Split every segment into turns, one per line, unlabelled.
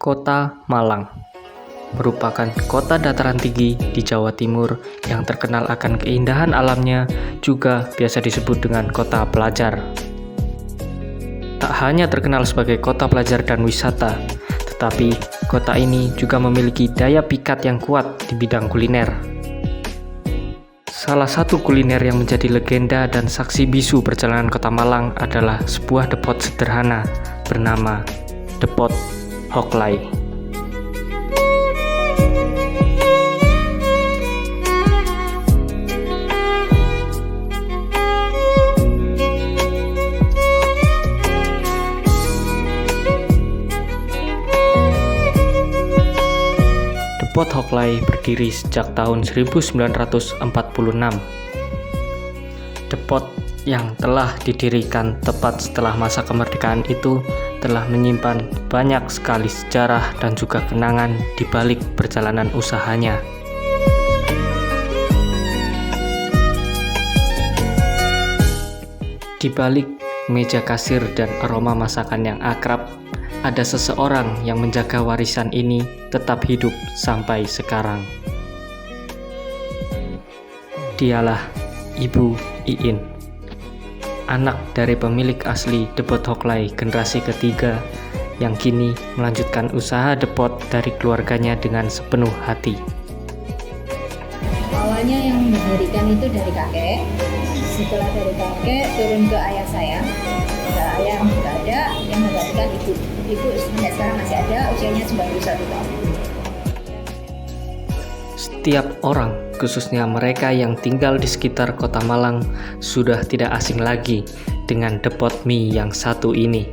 Kota Malang merupakan kota dataran tinggi di Jawa Timur yang terkenal akan keindahan alamnya, juga biasa disebut dengan kota pelajar. Tak hanya terkenal sebagai kota pelajar dan wisata, tetapi kota ini juga memiliki daya pikat yang kuat di bidang kuliner. Salah satu kuliner yang menjadi legenda dan saksi bisu perjalanan kota Malang adalah sebuah depot sederhana bernama Depot Hoklai. Depot Hoklai berdiri sejak tahun 1946. Depot yang telah didirikan tepat setelah masa kemerdekaan itu telah menyimpan banyak sekali sejarah dan juga kenangan di balik perjalanan usahanya. Di balik meja kasir dan aroma masakan yang akrab, ada seseorang yang menjaga warisan ini tetap hidup sampai sekarang. Dialah Ibu Iin, anak dari pemilik asli Depot Hoklai generasi ketiga yang kini melanjutkan usaha depot dari keluarganya dengan sepenuh hati.
Awalnya yang mendirikan itu dari kakek, setelah dari kakek turun ke ayah saya. Setelah ayah nggak ada, yang menggantikan ibu. Ibu sampai sekarang masih ada, usianya 91 tahun.
Setiap orang, khususnya mereka yang tinggal di sekitar kota Malang, sudah tidak asing lagi dengan depot mie yang satu ini.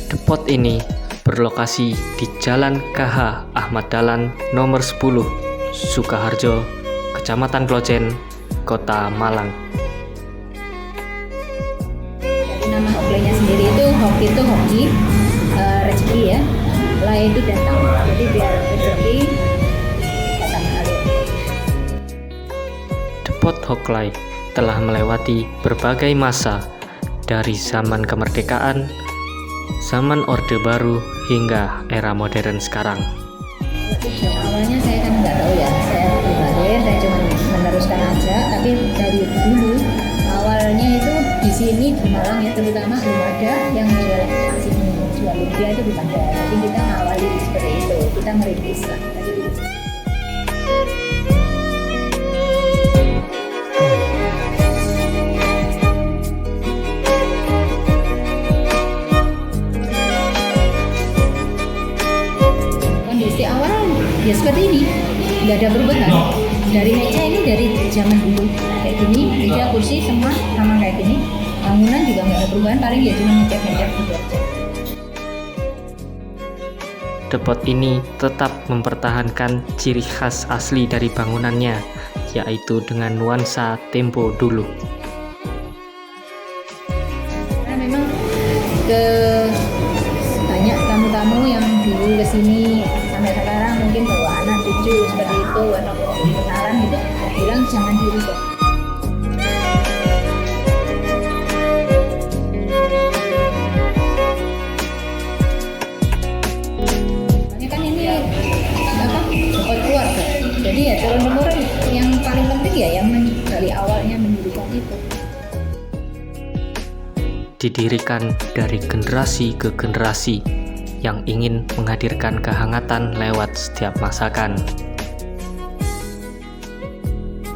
Depot ini berlokasi di Jalan KH Ahmad Dahlan nomor 10, Sukaharjo, Kecamatan Klojen, Kota Malang.
Jadi nama hoklainya sendiri itu hoki, rezeki ya. Lai itu datang, jadi biar rezeki datang mengalir.
Depot Hoklai telah melewati berbagai masa, dari zaman kemerdekaan, zaman Orde Baru, hingga era modern sekarang.
Awalnya saya kan nggak tahu ya, saya pribadi saya cuma meneruskan aja, tapi dari dulu awalnya itu di sini di Malang ya terutama belum ada yang jual lumpia itu belum ada, jadi kita ngawali seperti itu, kita merintis lah. Kondisi awal ya seperti ini, nggak ada perubahan. Dari meja ini dari zaman dulu kayak gini, meja kursi semua sama kayak gini. Bangunan juga nggak ada perubahan, paling ya cuma ngecek-ngecek gitu aja.
Depot ini tetap mempertahankan ciri khas asli dari bangunannya, yaitu dengan nuansa tempo dulu.
Karena memang banyak tamu-tamu yang dulu kesini sampai sekarang mungkin bawa anak cucu seperti itu atau kenalan gitu, bilang jangan dirubah. Jadi ya turun-temurun yang paling penting ya yang dari awalnya mendirikan itu.
Didirikan dari generasi ke generasi yang ingin menghadirkan kehangatan lewat setiap masakan.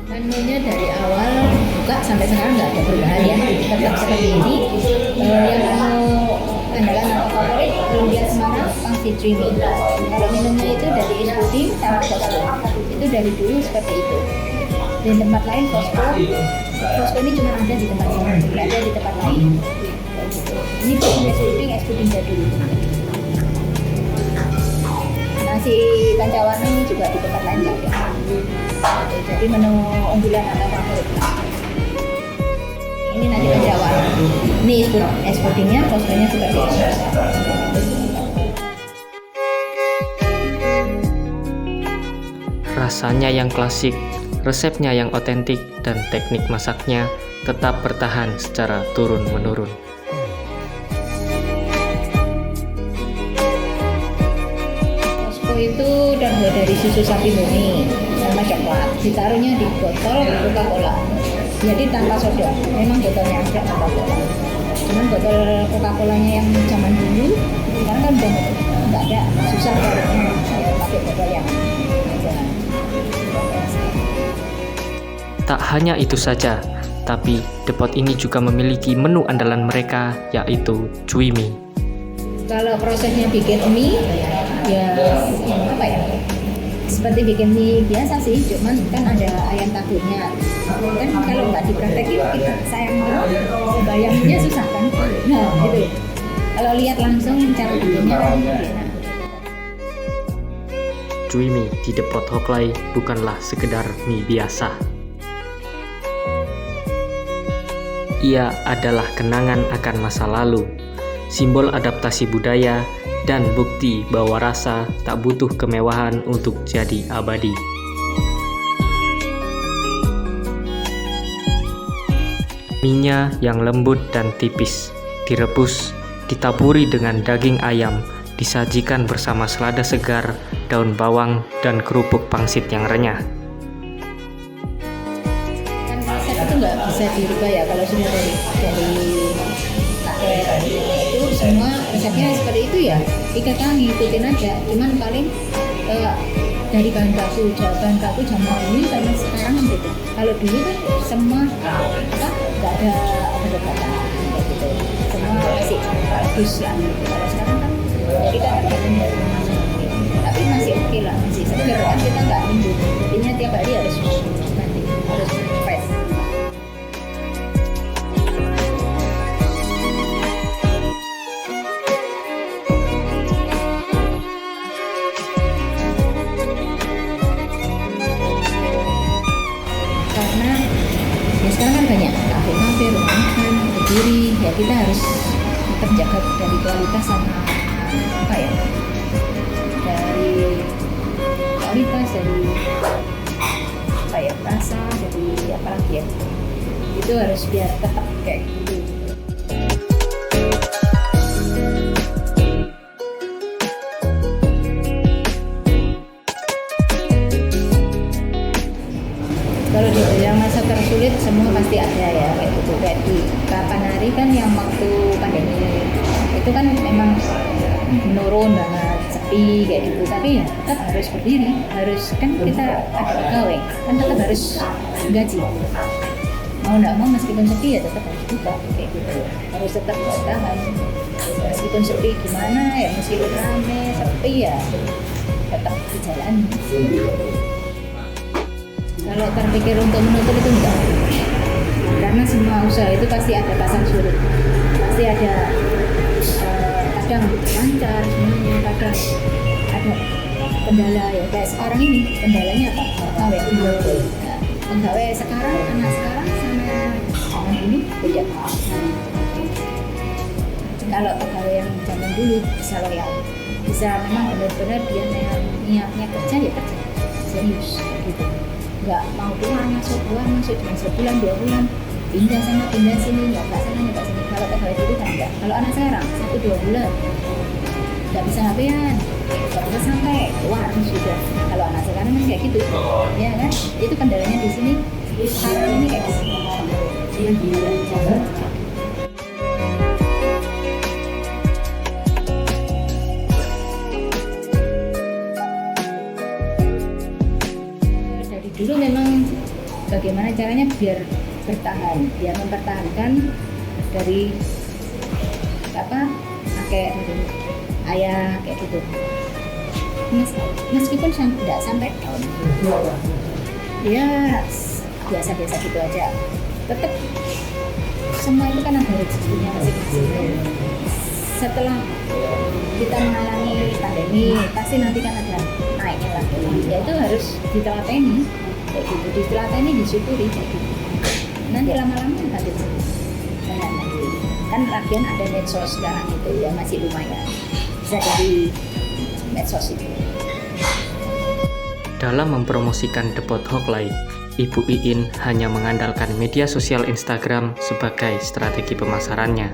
Menunya dari awal buka sampai sekarang nggak ada perubahan ya, tetap seperti ini. Yang andalan atau favorit lumpia Semarang pangsit creamy. Kalau minumnya itu dari es puding sama posko. Itu dari dulu seperti itu. Dan tempat lain posko ini cuma ada di tempat ini, tidak ada di tempat lain. Ini es puding jadul. Nasi pancawarna ini juga di tempat lain nggak ada. Jadi menu unggulan atau favorit. Ini nasi pancawarna. Ini es pudingnya, poskonya seperti ini.
Rasanya yang klasik, resepnya yang otentik, dan teknik masaknya tetap bertahan secara turun-menurun.
itu terbuat dari susu sapi murni sama coklat. Ditaruhnya di botol Coca-Cola. Jadi tanpa soda. Memang botolnya ada Coca-Cola. Cuman botol Coca-Colanya yang zaman dulu sekarang kan udah nggak ada, susah carinya. Saya pakai botol yang jangan.
Tak hanya itu saja, tapi Depot ini juga memiliki menu andalan mereka, yaitu cui mie.
Kalau prosesnya bikin mie, ya apa ya? Seperti bikin mie biasa sih, cuman kan ada ayam tabunya. Kan kalau nggak dipraktekin, kita sayang bayangnya susah kan? Nah, gitu. Kalau lihat langsung cara bikinnya kan enak.
Cui mie di Depot Hoklai bukanlah sekedar mie biasa. Ia adalah kenangan akan masa lalu, simbol adaptasi budaya, dan bukti bahwa rasa tak butuh kemewahan untuk jadi abadi. Mie-nya yang lembut dan tipis, direbus, ditaburi dengan daging ayam, disajikan bersama selada segar, daun bawang, dan kerupuk pangsit yang renyah.
Itu nggak bisa dirubah ya kalau sudah dari kakek itu semua resepnya seperti itu ya, kita kan ngikutin aja. Cuman paling dari bahan baku zaman ini karena sekarang kan gitu. Kalau dulu kan semua nggak ada perdebatan kayak gitu, semua masih bagus lah. Kalau sekarang kan kita dapatin dari mana, tapi masih oke lah, masih segar kan, kita nggak nunggu. Intinya tiap hari harus nanti harus fresh. Karena ya sekarang kan banyak kafe-kafe, rumah makan berdiri, ya kita harus tetap jaga dari kualitas sama apa ya, dari kualitas, dari apa ya, rasa, dari apa lagi ya, itu harus biar tetap kayak gitu. Kalau dibilang masa tersulit, semua pasti ada ya kayak gitu. Kayak di kapan hari kan yang waktu pandemi itu kan memang menurun banget, sepi kayak gitu. Tapi ya tetap harus berdiri, harus kan kita ada pegawai, kan tetap harus gaji. Mau nggak mau meskipun sepi ya tetap harus buka kayak gitu. Harus tetap bertahan. Meskipun sepi gimana ya, meskipun rame sepi ya tetap dijalani. Kalau terpikir untuk menutup itu enggak, karena semua usaha itu pasti ada pasang surut, pasti ada kadang lancar semuanya, kadang ada kendala ya. Kayak sekarang ini kendalanya apa? Pegawai. Nah, pegawai sekarang, anak sekarang sama zaman dulu beda. Kalau pegawai yang zaman dulu bisa loyal, bisa memang benar-benar dia niatnya kerja ya kerja serius gitu. Nggak mau keluar masuk cuma sebulan 2 bulan pindah sana pindah sini, nyoba sana nyoba sini. Kalau pegawai dulu kan enggak. Kalau anak sekarang 1-2 bulan nggak bisa HP-an, nggak bisa sampai keluar sudah. Kalau anak sekarang kan kayak gitu ya kan, itu kendalanya di sini sekarang ini kayak gitu. Dulu memang bagaimana caranya biar bertahan, biar mempertahankan dari apa, pakai dari ayah kayak gitu. Meskipun tidak sampai tahun, ya biasa-biasa gitu aja. Tetap semua itu kan ada rezekinya masing-masing. Setelah kita mengalami pandemi, pasti nanti kan ada naiknya lagi. Ya itu harus ditelateni. Kayak gitu, ditelateni, disyukuri kayak gitu. Nanti lama-lama nanti kan lagian ada medsos sekarang itu ya, masih lumayan bisa dari medsos itu.
Dalam mempromosikan Depot Hoklai, Ibu Iin hanya mengandalkan media sosial Instagram sebagai strategi pemasarannya.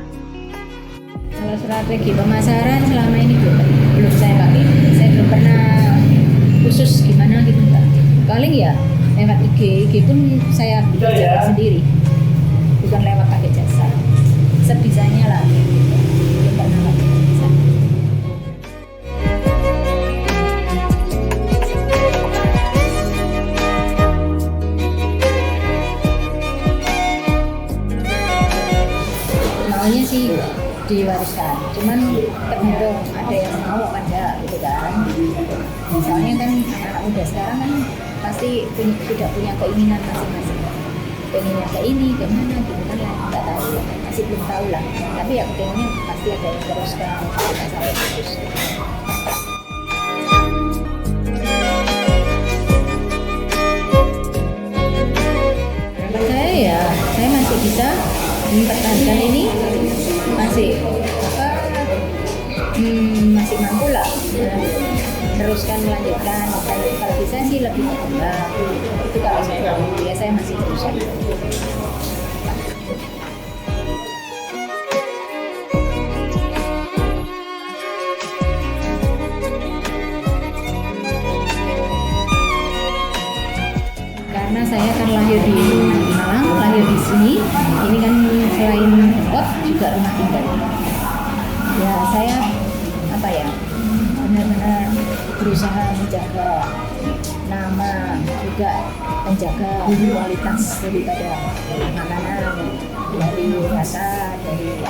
Kalau strategi pemasaran selama ini belum saya pakai. Saya belum pernah khusus gimana gitu enggak. Paling ya lewat IG pun saya jaga sendiri, bukan lewat pakai jasa, sebisanya lah gitu. Belum pernah pakai jasa. Maunya sih diwariskan, cuman tergantung ada yang mau apa enggak gitu kan. Soalnya kan anak muda sekarang kan pasti sudah punya keinginan masing-masing, pengennya ke ini ke mana gitu kan, ya nggak tahu, masih belum tahu lah, tapi ya pengennya pasti ada yang teruskan sampai putus. Harapan saya ya saya masih bisa mempertahankan ini, masih masih mampu lah teruskan melanjutkan, dan kalau bisa sih lebih berkembang itu. Kalau saya masih teruskan. Karena saya kan lahir di Malang, lahir di sini, ini kan selain pot juga rumah tinggal. Ya saya benar-benar berusaha menjaga nama, juga menjaga kualitas daripada makanan, dari rasa, dari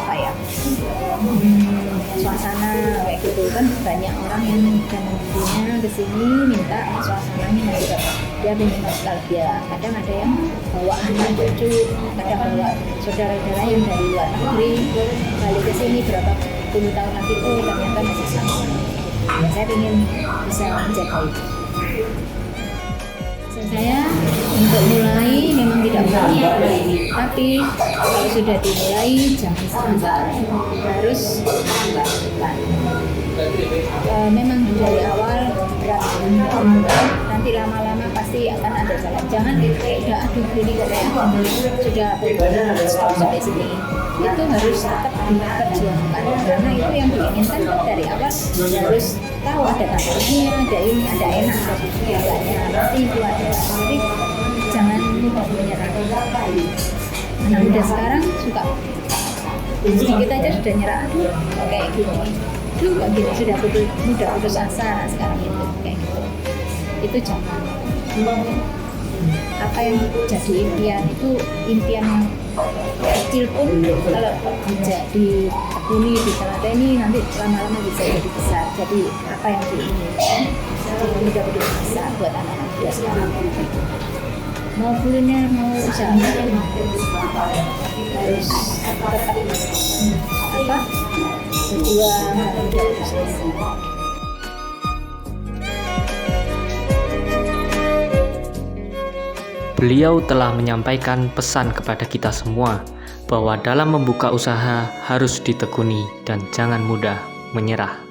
suasana kayak gitu kan. Banyak orang yang kemudiannya kesini minta suasananya juga, dia pengen nostalgia. Kadang ada yang bawa anak cucu, kadang bawa saudara-saudara yang dari luar negeri balik ke sini berapa puluh tahun lagi, oh ternyata masih sama. Ya, saya ingin bisa menjaga itu. Saya untuk mulai memang tidak mudah, tapi kalau sudah dimulai jangan sabar, harus lakukan. Memang dari awal berat, nanti lama-lama pasti akan ada jalan. Jangan udah aduh ini kayak sudah stop sampai sini. Itu harus tetap diperjuangkan, karena itu yang diinginkan dari awal. Harus tahu ada tantangannya, ada ini, ada enak, ada enggaknya, pasti itu ada. Jadi jangan mudah menyerah. Anak muda sekarang suka sedikit aja sudah nyerah, aduh kayak gini, kok gini, sudah mudah putus asa. Nah, sekarang itu kayak gitu, itu jangan. Apa yang jadi impian itu impian yang kecil pun kalau ditekuni, diteladani, nanti lama-lama bisa jadi besar. Jadi apa yang diinginkan jadi mudah putus asa buat anak-anak muda sekarang. Mau kuliner, mau usaha, harus tetap berjuang, mudah putus asa.
Beliau telah menyampaikan pesan kepada kita semua bahwa dalam membuka usaha harus ditekuni dan jangan mudah menyerah.